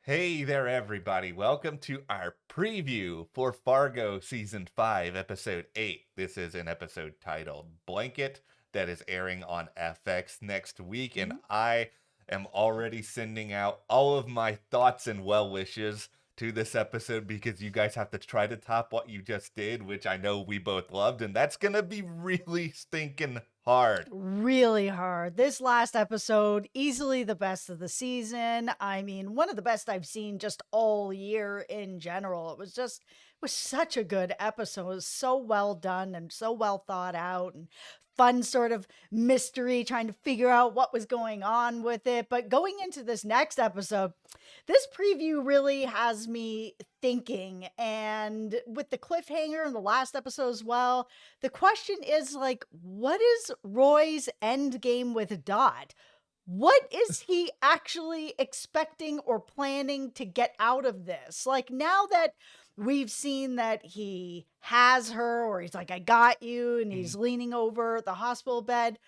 Hey there, everybody. Welcome to our preview for Fargo Season 5, Episode 8. This is an episode titled Blanket that is airing on FX next week, and Mhm. I am already sending out all of my thoughts and well wishes to this episode because you guys have to try to top what you just did, which I know we both loved, and that's gonna be really stinking hard. Really hard. This last episode, easily the best of the season. I mean, one of the best I've seen just all year in general. It was such a good episode. It was so well done and so well thought out and fun sort of mystery trying to figure out what was going on with it. But going into this next episode, this preview really has me thinking, and with the cliffhanger in the last episode as well, the question is like, what is Roy's end game with Dot? What is he actually expecting or planning to get out of this? Like, now that we've seen that he has her, or he's like, I got you, and he's leaning over the hospital bed,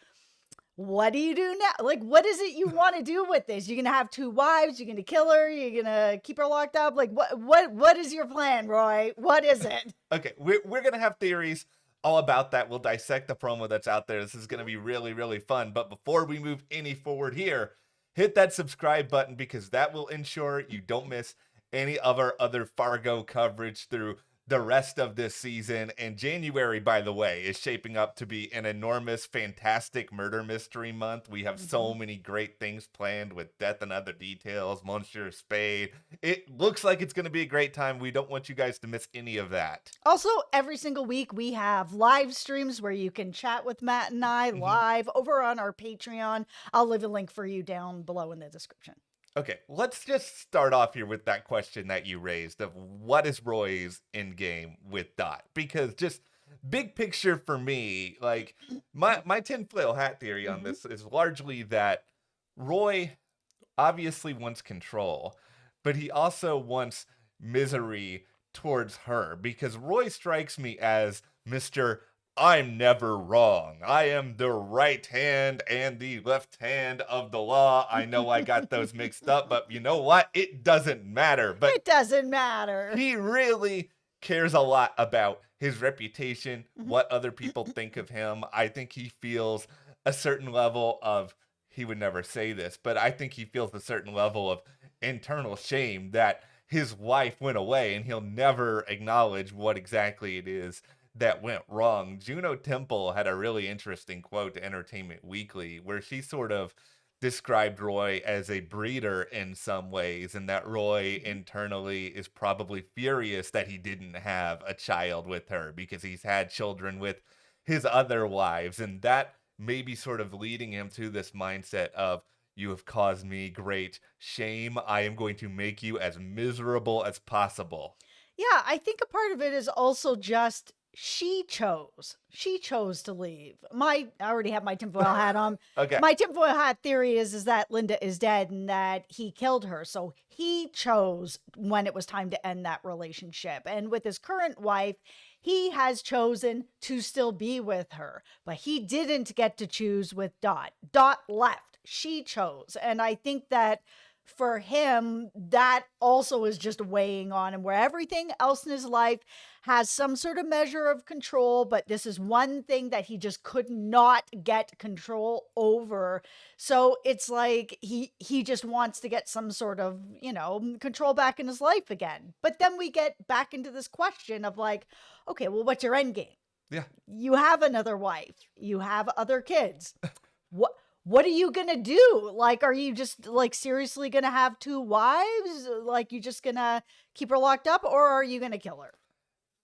what do you do now? Like, what is it you want to do with this? You're gonna have two wives, you're gonna kill her, you're gonna keep her locked up. Like, what is your plan, Roy? What is it? Okay, we're gonna have theories all about that. We'll dissect the promo that's out there. This is gonna be really, really fun. But before we move any forward here, hit that subscribe button because that will ensure you don't miss any of our other Fargo coverage through the rest of this season. And January, by the way, is shaping up to be an enormous, fantastic murder mystery month. We have so Mhm. many great things planned with Death and Other Details, Monsieur Spade. It looks like it's going to be a great time. We don't want you guys to miss any of that. Also, every single week we have live streams where you can chat with Matt and I Mhm. live over on our Patreon. I'll leave a link for you down below in the description. Okay, let's just start off here with that question that you raised of what is Roy's end game with Dot? Because just big picture for me, like my tinfoil hat theory on Mhm. this is largely that Roy obviously wants control, but he also wants misery towards her because Roy strikes me as Mr. I'm never wrong. I am the right hand and the left hand of the law. I know I got those mixed up, but you know what? It doesn't matter. But It doesn't matter. he really cares a lot about his reputation, Mhm. what other people think of him. I think he feels a certain level of, he would never say this, but I think he feels a certain level of internal shame that his wife went away and he'll never acknowledge what exactly it is that went wrong. Juno Temple had a really interesting quote to Entertainment Weekly where she sort of described Roy as a breeder in some ways, and that Roy Mhm. internally is probably furious that he didn't have a child with her because he's had children with his other wives, and that may be sort of leading him to this mindset of, you have caused me great shame. I am going to make you as miserable as possible. Yeah, I think a part of it is also just she chose. She chose to leave. I already have my tinfoil hat on. Okay. My tinfoil hat theory is that Linda is dead and that he killed her. So he chose when it was time to end that relationship. And with his current wife, he has chosen to still be with her, but he didn't get to choose with Dot. Dot left. She chose. And I think that for him, that also is just weighing on him, where everything else in his life has some sort of measure of control, but this is one thing that he just could not get control over. So it's like he just wants to get some sort of, control back in his life again. But then we get back into this question of like, okay, well, what's your end game? Yeah. You have another wife, you have other kids. What are you gonna do? Like, are you just like seriously gonna have two wives? Like, you just gonna keep her locked up, or are you gonna kill her?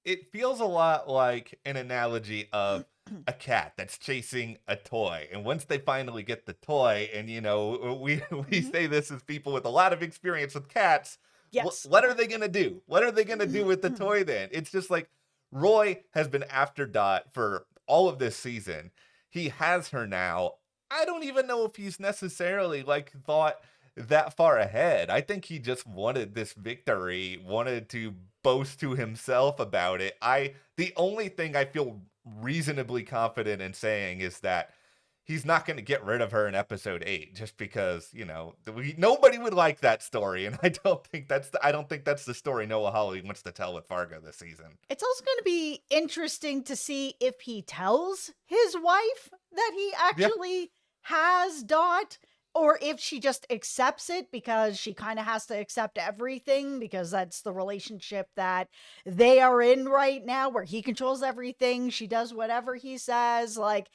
It feels a lot like an analogy of a cat that's chasing a toy. And once they finally get the toy, and we Mhm. say this as people with a lot of experience with cats, Yes. what are they gonna do? What are they gonna do with the toy then? It's just like Roy has been after Dot for all of this season. He has her now. I don't even know if he's necessarily like thought that far ahead. I think he just wanted this victory, wanted to boast to himself about it. The only thing I feel reasonably confident in saying is that he's not going to get rid of her in episode 8 just because, nobody would like that story, and I don't think that's the story Noah Hawley wants to tell with Fargo this season. It's also going to be interesting to see if he tells his wife that he Yeah. actually has Dot, or if she just accepts it because she kind of has to accept everything because that's the relationship that they are in right now, where he controls everything. She does whatever he says. Like,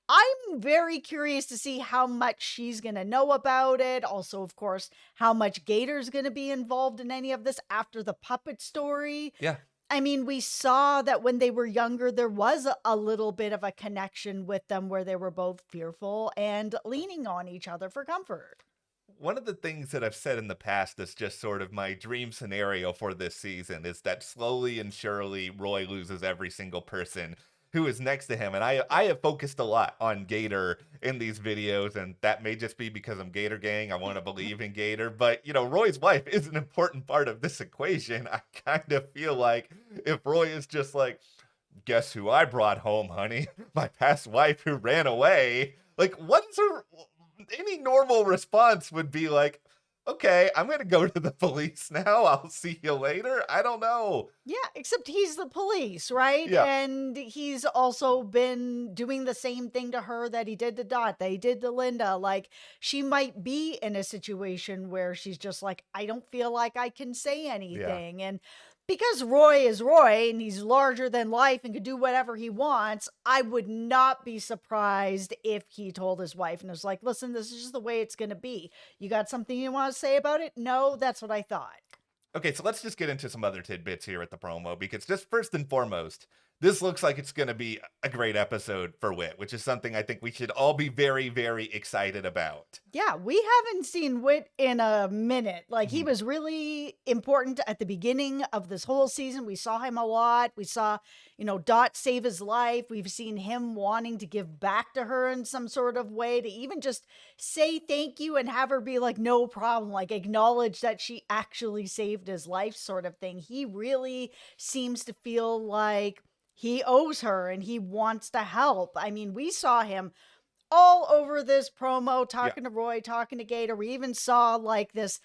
I'm very curious to see how much she's going to know about it. Also, of course, how much Gator's going to be involved in any of this after the puppet story. Yeah. I mean, we saw that when they were younger, there was a little bit of a connection with them where they were both fearful and leaning on each other for comfort. One of the things that I've said in the past is just sort of my dream scenario for this season is that slowly and surely Roy loses every single person who is next to him. And I have focused a lot on Gator in these videos, and that may just be because I'm Gator Gang. I want to believe in Gator. But, Roy's wife is an important part of this equation. I kind of feel like if Roy is just like, guess who I brought home, honey? My past wife who ran away. Like, any normal response would be like, okay, I'm going to go to the police now. I'll see you later. I don't know. Yeah, except he's the police, right? Yeah. And he's also been doing the same thing to her that he did to Dot, that he did to Linda. Like, she might be in a situation where she's just like, I don't feel like I can say Yeah. anything. And because Roy is Roy and he's larger than life and can do whatever he wants, I would not be surprised if he told his wife and was like, listen, this is just the way it's going to be. You got something you want to say about it? No, that's what I thought. Okay, so let's just get into some other tidbits here at the promo, because just first and foremost, this looks like it's going to be a great episode for Wit, which is something I think we should all be very, very excited about. Yeah, we haven't seen Wit in a minute. Like, he Mhm. was really important at the beginning of this whole season. We saw him a lot. We saw, Dot save his life. We've seen him wanting to give back to her in some sort of way, to even just say thank you and have her be like, no problem, like acknowledge that she actually saved his life, sort of thing. He really seems to feel like he owes her and he wants to help. I mean, we saw him all over this promo, Yeah. talking to Roy, talking to Gator. We even saw like this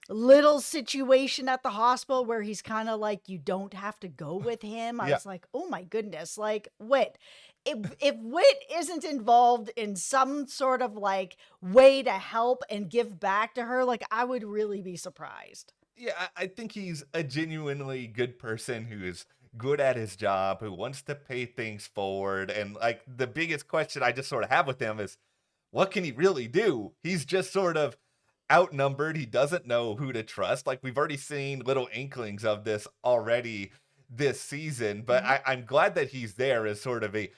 little situation at the hospital where he's kind of like, you don't have to go with him. I Yeah. was like, oh my goodness, like Wit. If Wit isn't involved in some sort of like way to help and give back to her, like I would really be surprised. Yeah, I think he's a genuinely good person who is good at his job, who wants to pay things forward. And like the biggest question I just sort of have with him is, what can he really do? He's just sort of outnumbered. He doesn't know who to trust. Like, we've already seen little inklings of this already this season, but Mhm. I'm glad that he's there as sort of a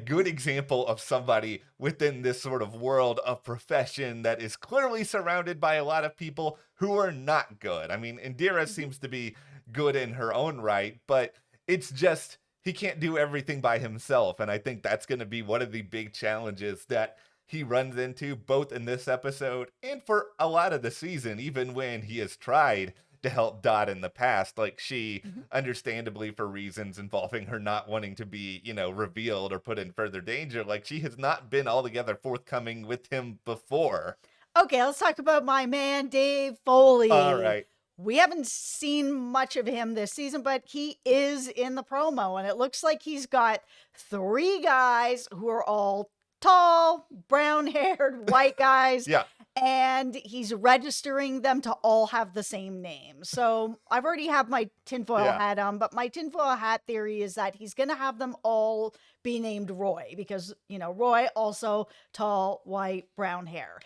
good example of somebody within this sort of world of profession that is clearly surrounded by a lot of people who are not good. I mean, Indira Mhm. seems to be good in her own right, but it's just he can't do everything by himself. And I think that's going to be one of the big challenges that he runs into both in this episode and for a lot of the season, even when he has tried to help Dot in the past. Like, she, Mhm. understandably, for reasons involving her not wanting to be, revealed or put in further danger, like, she has not been altogether forthcoming with him before. Okay, let's talk about my man, Dave All Foley. right. We haven't seen much of him this season, but he is in the promo, and it looks like he's got three guys who are all tall, brown haired, white guys, Yeah. and he's registering them to all have the same name. So I've already have my tinfoil Yeah. hat on, but my tinfoil hat theory is that he's going to have them all be named Roy because, Roy also tall, white, brown hair.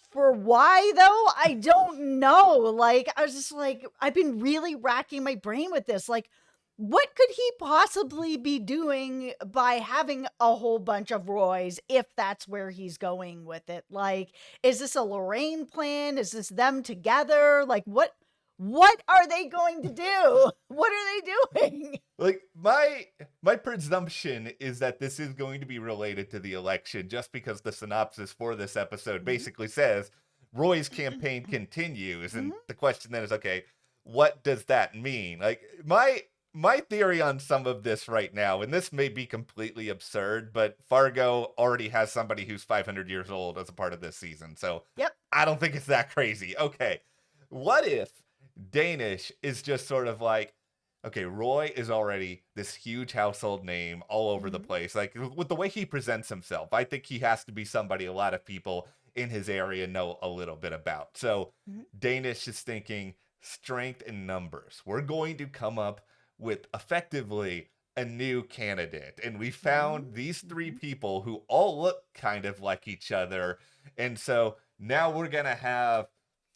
For why though? I don't know. Like, I was just like, I've been really racking my brain with this. Like, what could he possibly be doing by having a whole bunch of Roys if that's where he's going with it? Like, is this a Lorraine plan? Is this them together? Like, what are they going to do? What are they doing? Like, my presumption is that this is going to be related to the election, just because the synopsis for this episode Mhm. basically says Roy's campaign continues, and Mhm. the question then is, okay, what does that mean? Like, my my theory on some of this right now, and this may be completely absurd, but Fargo already has somebody who's 500 years old as a part of this season. So Yep. I don't think it's that crazy. Okay. What if Danish is just sort of like, okay, Roy is already this huge household name all over the Hmm. place. Like with the way he presents himself, I think he has to be somebody a lot of people in his area know a little bit about. So Hmm. Danish is thinking strength in numbers. We're going to come up with effectively a new candidate. And we found these three Hmm. people who all look kind of like each other. And so now we're going to have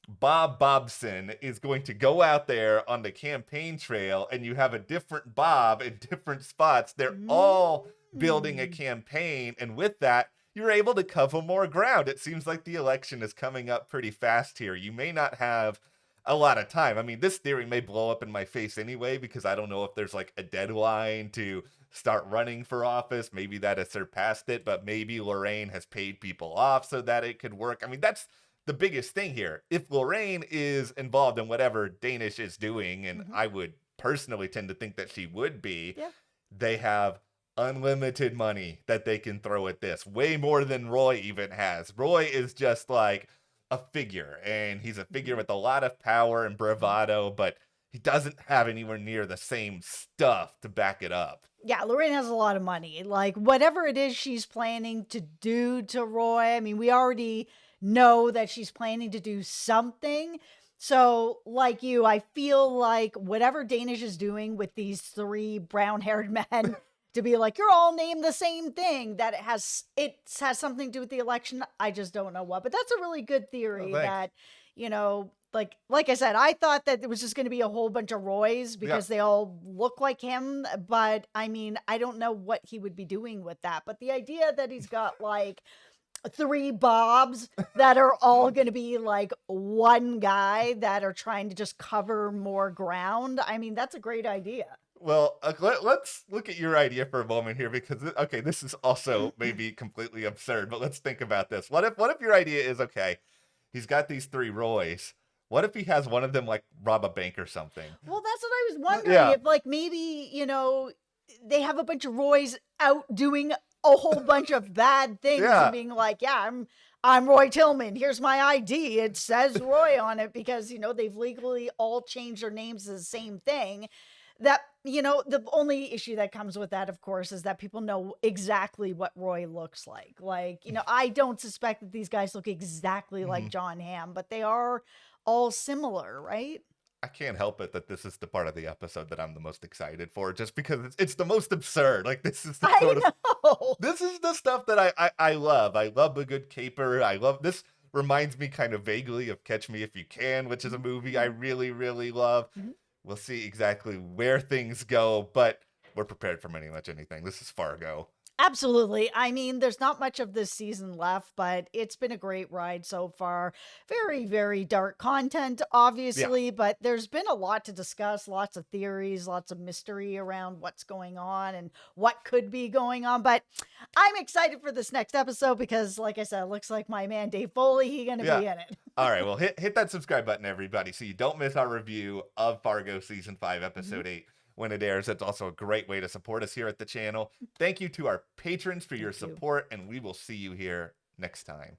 Bob Bobson is going to go out there on the campaign trail, and you have a different Bob in different spots. They're all building a Hmm. campaign, and with that, you're able to cover more ground. It seems like the election is coming up pretty fast here. You may not have a lot of time. I mean, this theory may blow up in my face anyway, because I don't know if there's like a deadline to start running for office. Maybe that has surpassed it, but maybe Lorraine has paid people off so that it could work. I mean, that's the biggest thing here. If Lorraine is involved in whatever Danish is doing, and Hmm. I would personally tend to think that she would be, Yeah. they have unlimited money that they can throw at this, way more than Roy even has. Roy is just like a figure, and he's a figure Hmm. with a lot of power and bravado, but he doesn't have anywhere near the same stuff to back it up. Yeah, Lorraine has a lot of money. Like, whatever it is she's planning to do to Roy, I mean, we already know that she's planning to do something. So, like you, I feel like whatever Danish is doing with these three brown-haired men to be like, you're all named the same thing, that it has something to do with the election. I just don't know what. But that's a really good Oh, theory thanks. that, like I said, I thought that it was just going to be a whole bunch of Roys Yeah. because they all look like him. But I mean, I don't know what he would be doing with that. But the idea that he's got like three Bobs that are all going to be like one guy that are trying to just cover more ground, I mean, that's a great idea. Well, let's look at your idea for a moment here, because okay, this is also maybe completely absurd, but let's think about this. What if your idea is, okay, he's got these three Roys. What if he has one of them like rob a bank or something? Well, that's what I was wondering, Yeah, if like maybe, they have a bunch of Roys out doing a whole bunch of bad things and yeah. being like, "Yeah, I'm Roy Tillman. Here's my ID. It says Roy on it," because, they've legally all changed their names to the same thing. That, the only issue that comes with that, of course, is that people know exactly what Roy looks like. Like, I don't suspect that these guys look exactly like Mhm. John Hamm, but they are all similar, right? I can't help it that this is the part of the episode that I'm the most excited for, just because it's the most absurd. Like this is the sort I of know. this is the stuff that I love. I love a good caper. I love this. Reminds me kind of vaguely of Catch Me If You Can, which is a Mhm, movie I mhm, really, really love. mhm. We'll see exactly where things go, but we're prepared for pretty much anything. This is Fargo. Absolutely. I mean, there's not much of this season left, but it's been a great ride so far. Very, very dark content, Yeah. obviously, but there's been a lot to discuss, lots of theories, lots of mystery around what's going on and what could be going on. But I'm excited for this next episode because, like I said, it looks like my man Dave Foley, he's gonna Yeah. be in it. All right. Well, hit that subscribe button, everybody, so you don't miss our review of Fargo season 5, Mhm. episode 8 when it airs. It's also a great way to support us here at the channel. Thank you to our patrons for your Thank you. support, and we will see you here next time.